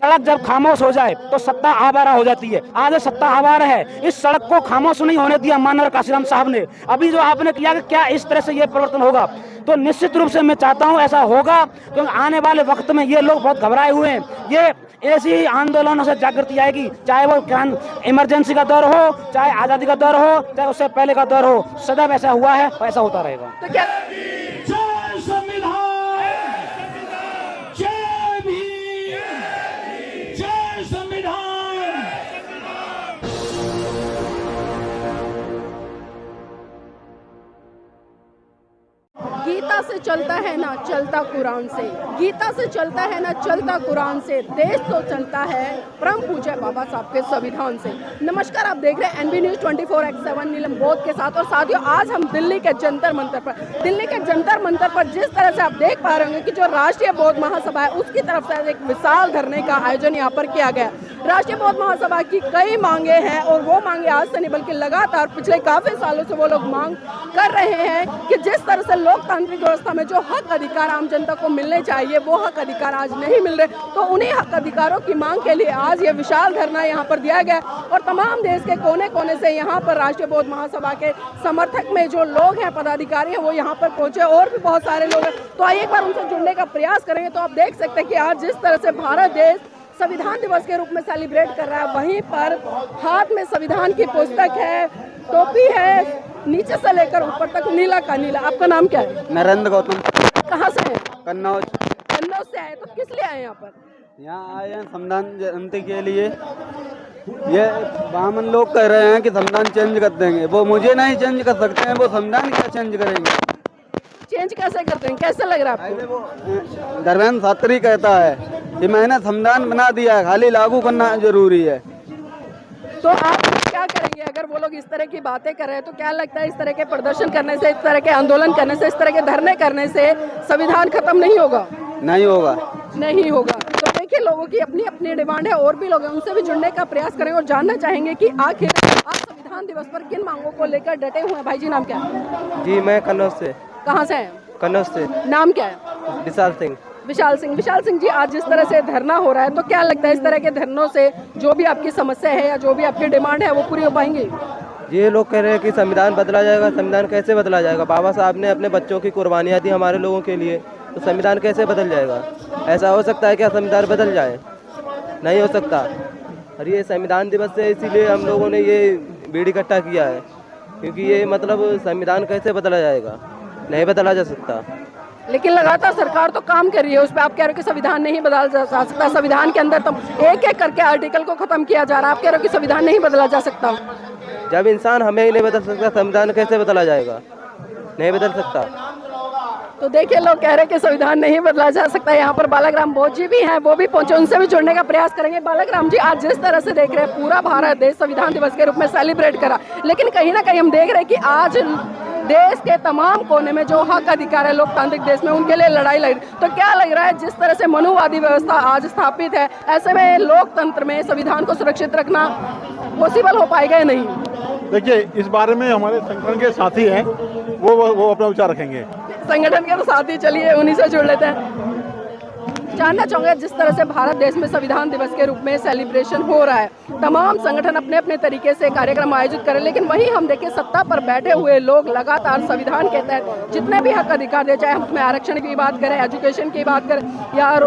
सड़क जब खामोश हो जाए तो सत्ता आवारा हो जाती है। आज सत्ता आवारा है, इस सड़क को खामोश नहीं होने दिया माननीय काशीराम साहब ने। अभी जो आपने किया कि क्या इस तरह से ये परिवर्तन होगा, तो निश्चित रूप से मैं चाहता हूं ऐसा होगा, क्योंकि आने वाले वक्त में ये लोग बहुत घबराए हुए हैं। ये ऐसी ही आंदोलनों से जागृति आएगी, चाहे वो इमरजेंसी का दौर हो, चाहे आजादी का दौर हो, चाहे उससे पहले का दौर हो, सदैव ऐसा हुआ है और ऐसा होता रहेगा। तो क्या गीता से चलता है ना चलता कुरान से, गीता से चलता है ना चलता कुरान से, देश तो चलता है परम पूज्य बाबा साहब के संविधान से। नमस्कार, आप देख रहे हैं एनबी न्यूज़ 24/7 नीलम बोध के साथ। और साथियों, आज हम दिल्ली के जंतर मंतर पर जिस तरह से आप देख पा रहे होंगे कि जो राष्ट्रीय बौद्ध महासभा है उसकी तरफ से एक विशाल धरने का आयोजन यहाँ पर किया गया। राष्ट्रीय बौद्ध महासभा की कई मांगे हैं और वो मांगे आज से नहीं बल्कि लगातार पिछले काफी सालों से वो लोग मांग कर रहे हैं कि जिस तरह से लोकतांत्रिक व्यवस्था में जो हक अधिकार आम जनता को मिलने चाहिए वो हक अधिकार आज नहीं मिल रहे, तो उन्हीं हक अधिकारों की मांग के लिए आज ये विशाल धरना यहाँ पर दिया गया। और तमाम देश के कोने कोने से यहाँ पर राष्ट्रीय बौद्ध महासभा के समर्थक में जो लोग हैं, पदाधिकारी हैं, वो यहाँ पर पहुंचे और भी बहुत सारे लोग हैं। तो आइए एक बार उनसे जुड़ने का प्रयास करेंगे। तो आप देख सकते हैं कि आज जिस तरह से भारत देश संविधान दिवस के रूप में सेलिब्रेट कर रहा है, वहीं पर हाथ में संविधान की पुस्तक है, टोपी है, नीचे से लेकर ऊपर तक नीला का नीला। आपका नाम क्या है? नरेंद्र गौतम। कहाँ से हैं? कन्नौज। कन्नौज से आए, तो किस लिए आए यहाँ पर? यहाँ आए हैं संविधान जयंती के लिए। ये बामन लोग कह रहे हैं कि संविधान चेंज कर देंगे, वो मुझे नहीं चेंज कर सकते हैं, वो संविधान क्या चेंज करेंगे? चेंज कैसे करते हैं, कैसे लग रहा है आपको? धर्मेंद्र शास्त्री कहता है कि मैंने संविधान बना दिया है, खाली लागू करना जरूरी है। तो आप क्या करेंगे अगर वो लोग इस तरह की बातें कर रहे हैं? तो क्या लगता है इस तरह के प्रदर्शन करने से, इस तरह के आंदोलन करने से, इस तरह के धरने करने से संविधान खत्म नहीं होगा? नहीं होगा, नहीं होगा। तो देखिए, लोगों की अपनी अपनी डिमांड है और भी लोग हैं, उनसे भी जुड़ने का प्रयास करेंगे और जानना चाहेंगे कि आखिर आज संविधान दिवस पर किन मांगों को लेकर डटे हुए हैं। भाई जी, नाम क्या है? जी मैं कन्नौज से। कहाँ से हैं? कन्नौज से। नाम क्या है? विशाल सिंह। विशाल सिंह जी, आज जिस तरह से धरना हो रहा है, तो क्या लगता है इस तरह के धरनों से जो भी आपकी समस्या है या जो भी आपकी डिमांड है वो पूरी हो पाएंगी? ये लोग कह रहे हैं कि संविधान बदला जाएगा। संविधान कैसे बदला जाएगा? बाबा साहब ने अपने बच्चों की कुर्बानियाँ दी हमारे लोगों के लिए, तो संविधान कैसे बदल जाएगा? ऐसा हो सकता है क्या संविधान बदल जाए? नहीं हो सकता। और ये संविधान दिवस से इसीलिए हम लोगों ने ये भीड़ इकट्ठा किया है, क्योंकि ये मतलब संविधान कैसे बदला जाएगा? नहीं बदला जा सकता। लेकिन लगातार सरकार तो काम कर रही है उस पर। आप कह रहे हो कि संविधान नहीं बदला जा सकता, संविधान के अंदर तो एक एक करके आर्टिकल को खत्म किया जा रहा है। आप कह रहे हो कि संविधान नहीं बदला जा सकता। जब इंसान हमें ही नहीं बदल सकता, संविधान कैसे बदला जाएगा? नहीं बदल सकता। तो देखिए, लोग कह रहे हैं कि संविधान नहीं बदला जा सकता। यहाँ पर बालाग्राम बोध जी भी हैं, वो भी पहुंचे, उनसे भी जुड़ने का प्रयास करेंगे। बालाग्राम जी, आज जिस तरह से देख रहे हैं पूरा भारत देश संविधान दिवस के रूप में सेलिब्रेट करा, लेकिन कहीं ना कहीं हम देख रहे हैं कि आज देश के तमाम कोने में जो हक अधिकार है लोकतांत्रिक देश में, उनके लिए लड़ाई लड़। तो क्या लग रहा है जिस तरह से मनुवादी व्यवस्था आज स्थापित है, ऐसे में लोकतंत्र में संविधान को सुरक्षित रखना पॉसिबल हो पाएगा या नहीं? देखिए, इस बारे में हमारे संगठन के साथी हैं, वो अपना विचार रखेंगे। संगठन के तो साथी, चलिए उन्हीं से जुड़ लेते हैं। जानना चाहूँगा, जिस तरह से भारत देश में संविधान दिवस के रूप में सेलिब्रेशन हो रहा है, तमाम संगठन अपने अपने तरीके से कार्यक्रम आयोजित करें, लेकिन वहीं हम देखें सत्ता पर बैठे हुए लोग लगातार संविधान के तहत जितने भी हक अधिकार दे, चाहे हम उसमें आरक्षण की बात करें, एजुकेशन की बात करें या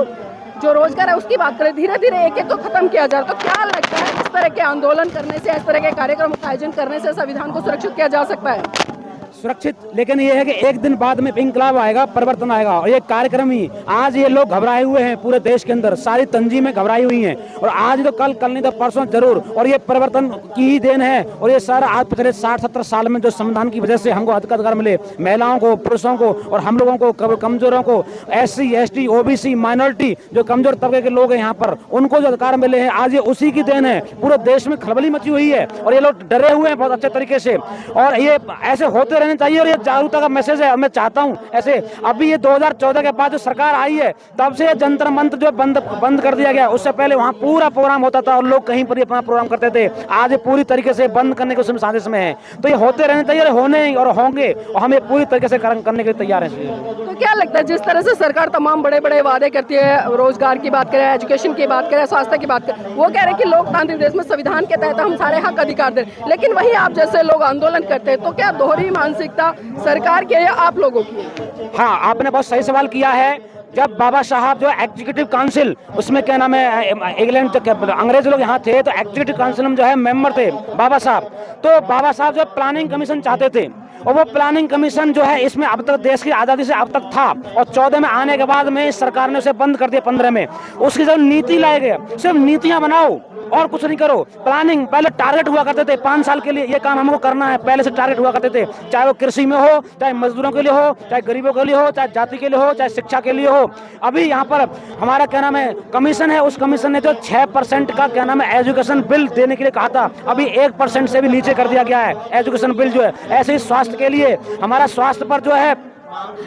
जो रोजगार है उसकी बात करें, धीरे धीरे एक एक को खत्म किया जा रहा है। तो क्या लगता है इस तरह के आंदोलन करने से, इस तरह के कार्यक्रम का आयोजन करने से संविधान को सुरक्षित किया जा सकता है? सुरक्षित, लेकिन ये है कि एक दिन बाद में इंकलाब आएगा, परिवर्तन आएगा। और ये कार्यक्रम ही आज ये लोग घबराए हुए हैं, पूरे देश के अंदर सारी तंजीमें घबराई हुई हैं, और आज तो कल नहीं तो परसों जरूर। और ये परिवर्तन की ही देन है। और ये सारा आज पिछले 60-70 साल में जो संविधान की वजह से हमको अधिकार मिले, महिलाओं को, पुरुषों को और हम लोगों को, कमजोरों को, SC ST OBC माइनॉरिटी जो कमजोर तबके के लोग हैं यहाँ पर, उनको जो अधिकार मिले हैं, आज ये उसी की देन है। पूरे देश में खलबली मची हुई है और ये लोग डरे हुए हैं बहुत अच्छे तरीके से। और ये ऐसे होते रहने रहनी चाहिए। और ये जागरूकता का मैसेज है। मैं चाहता हूँ ऐसे अभी ये 2014 के बाद जो सरकार आई है तब से जंतर मंत्र जो बंद कर दिया गया। उससे पहले वहाँ पूरा प्रोग्राम होता था और लोग कहीं पर अपना प्रोग्राम करते थे। आज ये पूरी तरीके से बंद करने की साजिश में है। तो ये होते रहने चाहिए, होने और होंगे और हम ये पूरी तरीके से करने के लिए तैयार हैं। तो क्या लगता है जिस तरह से सरकार तमाम बड़े बड़े वादे करती है, रोजगार की बात करें, एजुकेशन की बात करें, स्वास्थ्य की बात करें, वो कह रहे हैं कि लोकतांत्रिक देश में संविधान के तहत हम सारे हक अधिकार दे, लेकिन वही आप जैसे लोग आंदोलन करते हैं, तो क्या दोहरी मानसिकता सरकार की है या आप लोगों की है? हाँ, आपने बहुत सही सवाल किया है। जब बाबा साहब जो एग्जीक्यूटिव काउंसिल, उसमें क्या नाम है, इंग्लैंड अंग्रेज लोग यहाँ थे तो एग्जीक्यूटिव काउंसिल में जो है मेंबर थे बाबा साहब। तो बाबा साहब जो प्लानिंग कमीशन चाहते थे और वो प्लानिंग कमीशन जो है इसमें अब तक देश की आज़ादी से अब तक था और 14 में आने के बाद में सरकार ने उसे बंद कर दिया 15 में। उसकी जब नीति लाए गए, सिर्फ नीतियां बनाओ और कुछ नहीं करो। प्लानिंग पहले टारगेट हुआ करते थे 5 साल के लिए ये काम हमको करना है, पहले से टारगेट हुआ करते थे, चाहे वो कृषि में हो, चाहे मजदूरों के लिए हो, चाहे गरीबों के लिए हो, चाहे जाति के लिए हो, चाहे शिक्षा के लिए हो। अभी यहाँ पर हमारा क्या नाम है कमीशन है, उस कमीशन ने जो 6% का क्या नाम है एजुकेशन बिल देने के लिए कहा था, अभी 1% से भी नीचे कर दिया गया है एजुकेशन बिल जो है। ऐसे ही स्वास्थ्य के लिए हमारा स्वास्थ्य पर जो है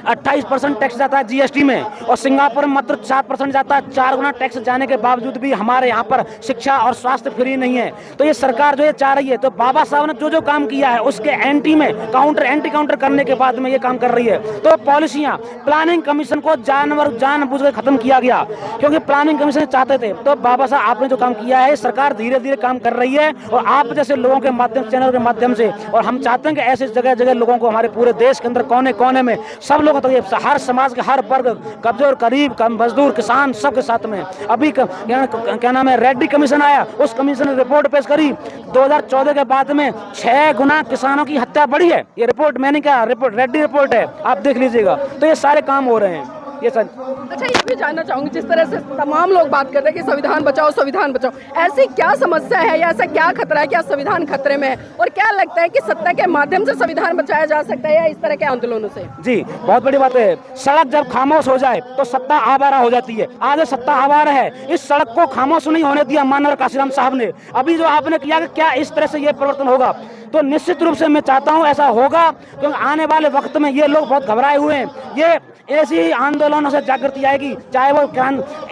28% टैक्स जाता है जीएसटी में और सिंगापुर में मात्र 7% जाता है। 4 गुना टैक्स जाने के बावजूद भी हमारे यहाँ पर शिक्षा और स्वास्थ्य फ्री नहीं है। तो ये सरकार जो ये चाह रही है, तो बाबा साहब ने जो काम किया है उसके एंटी काउंटर करने के बाद में ये काम कर रही है। तो पॉलिसियाँ प्लानिंग कमीशन को जानबूझ कर खत्म किया गया क्योंकि प्लानिंग कमीशन चाहते थे। तो बाबा साहब आपने जो काम किया है सरकार धीरे धीरे काम कर रही है और आप जैसे लोगों के माध्यम, चैनल के माध्यम से, और हम चाहते हैं कि ऐसे जगह जगह लोगों को हमारे पूरे देश के अंदर कोने कोने में सब लोगों तक, तो हर समाज के हर वर्ग, कमजोर, गरीब, मजदूर, किसान, सबके साथ में। अभी क्या नाम है रेड्डी कमीशन आया, उस कमीशन ने रिपोर्ट पेश करी 2014 के बाद में 6 गुना किसानों की हत्या बढ़ी है। ये रिपोर्ट मैंने क्या रिपोर्ट रेड्डी रिपोर्ट है, आप देख लीजिएगा। तो ये सारे काम हो रहे हैं ये सर। अच्छा, ये भी जानना चाहूंगी जिस तरह से तमाम लोग बात करते हैं कि संविधान बचाओ, संविधान बचाओ, ऐसी क्या समस्या है या ऐसा क्या खतरा है, क्या संविधान खतरे में है और क्या लगता है कि सत्ता के माध्यम से संविधान बचाया जा सकता है या इस तरह के आंदोलनों से? जी, बहुत बड़ी बात है। सड़क जब खामोश हो जाए तो सत्ता आवारा हो जाती है। आज सत्ता आवारा है, इस सड़क को खामोश नहीं होने दिया माननीय काशीराम साहब ने। अभी जो आपने किया कि क्या इस तरह से ये परिवर्तन होगा, तो निश्चित रूप से मैं चाहता हूं ऐसा होगा क्योंकि आने वाले वक्त में ये लोग बहुत घबराए हुए हैं। ये ऐसी आंदोलनों से जागृति आएगी, चाहे वो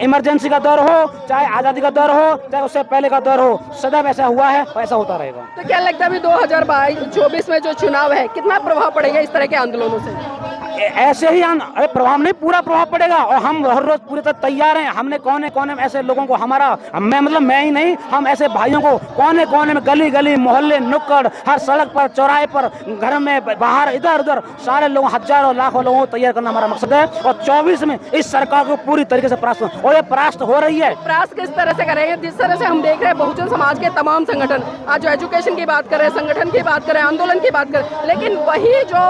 इमरजेंसी का दौर हो, चाहे आज़ादी का दौर हो, चाहे उससे पहले का दौर हो, सदैव ऐसा हुआ है और ऐसा होता रहेगा। तो क्या लगता है अभी 2024 में जो चुनाव है कितना प्रभाव पड़ेगा इस तरह के आंदोलनों से? ऐसे ही अरे प्रभाव नहीं, पूरा प्रभाव पड़ेगा और हम हर रोज पूरी तरह तैयार हैं। हमने कोने कोने में ऐसे लोगों को मैं ही नहीं, हम ऐसे भाइयों को कोने कोने में, गली गली, मोहल्ले, नुक्कड़, हर सड़क पर, चौराहे पर, घर में, बाहर, इधर उधर सारे लोगों, हजारों लाखों लोगों को तैयार करना हमारा मकसद है और 24 में इस सरकार को पूरी तरीके से परास्त, और ये परास्त हो रही है। परास्त किस तरह से करेंगे? जिस तरह से हम देख रहे हैं बहुजन समाज के तमाम संगठन आज जो एजुकेशन की बात करें, संगठन की बात करें, आंदोलन की बात करें, लेकिन वही जो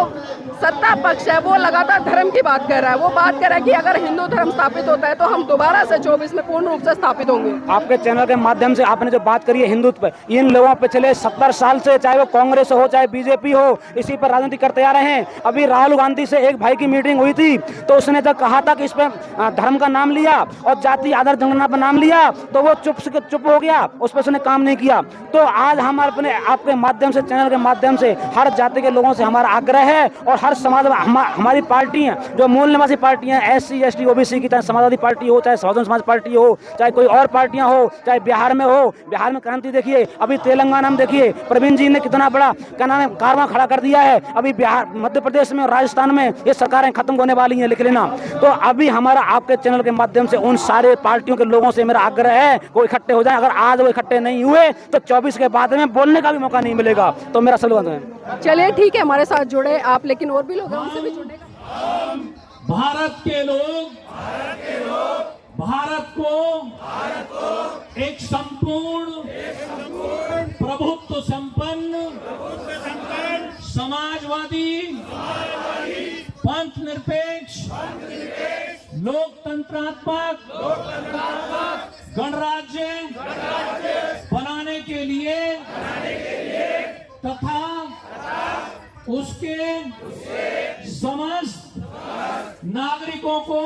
सत्ता पक्ष है वो लगातार धर्म की बात कर रहा है। वो बात कर रहा है कि अगर हिंदू धर्म स्थापित होता है तो हम दोबारा से 24 में पूर्ण रूप से स्थापित होंगे। आपके चैनल के माध्यम से आपने जो बात करी है हिंदुत्व पर, इन लोगों पिछले 70 साल से, चाहे वो कांग्रेस हो चाहे बीजेपी हो, इसी पर राजनीति करते आ रहे हैं। अभी राहुल गांधी से एक भाई की मीटिंग हुई थी तो उसने तो कहा था कि इस पर धर्म का नाम लिया और जाति आधार जनगणना पर नाम लिया तो वो चुप हो गया, उस पर उसने काम नहीं किया। तो आज हम अपने आपके माध्यम से, चैनल के माध्यम से हर जाति के लोगों से हमारा आग्रह है और हर समाज हमारी पार्टी है जो मूल निवासी पार्टियां, SC ST OBC की, चाहे समाजवादी पार्टी हो, चाहे बहुजन समाज पार्टी हो, चाहे कोई और पार्टियां हो, चाहे बिहार में हो, बिहार में क्रांति देखिए, अभी तेलंगाना में देखिए प्रवीण जी ने कितना बड़ा क्या नाम है कारवां खड़ा कर दिया है। अभी बिहार, मध्य प्रदेश में और राजस्थान में ये सरकारें खत्म होने वाली हैं, लिख लेना। तो अभी हमारा आपके चैनल के माध्यम से उन सारे पार्टियों के लोगों से मेरा आग्रह है वो इकट्ठे हो जाए। अगर आज वो इकट्ठे नहीं हुए तो 24 के बाद में बोलने का भी मौका नहीं मिलेगा। तो मेरा सवाल है। चलिए ठीक है, हमारे साथ जुड़े आप, लेकिन और भी लोग हैं उनसे भी जुड़ने का। भारत के लोग भारत को एक संपूर्ण प्रभुत्व संपन्न समाजवादी पंथ निरपेक्ष लोकतंत्रात्मक गणराज्य बनाने के लिए तथा उसके समस्त नागरिकों को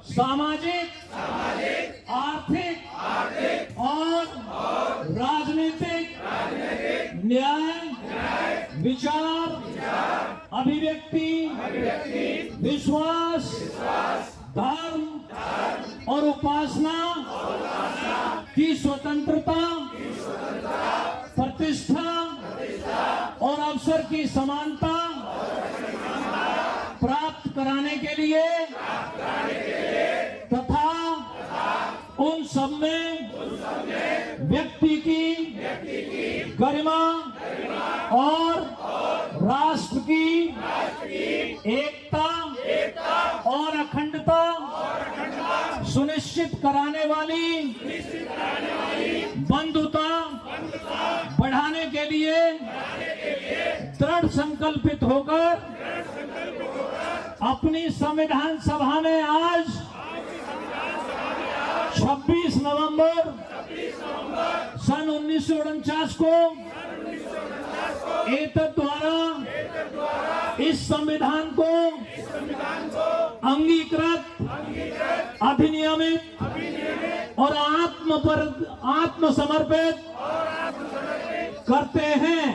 सामाजिक, आर्थिक और राजनीतिक न्याय, विचार अभिव्यक्ति, विश्वास, धर्म और उपासना की स्वतंत्रता, प्रतिष्ठा और अवसर की समानता प्राप्त कराने के लिए तथा उन सब में व्यक्ति की गरिमा और राष्ट्र की एकता और अखंडता सुनिश्चित कराने वाली बंधुता बढ़ाने के लिए दृढ़ संकल्पित होकर अपनी संविधान सभा में आज 26 नवंबर सन 1949 को एतद द्वारा इस संविधान को अंगीकृत, अधिनियमित और आत्मसमर्पित करते हैं।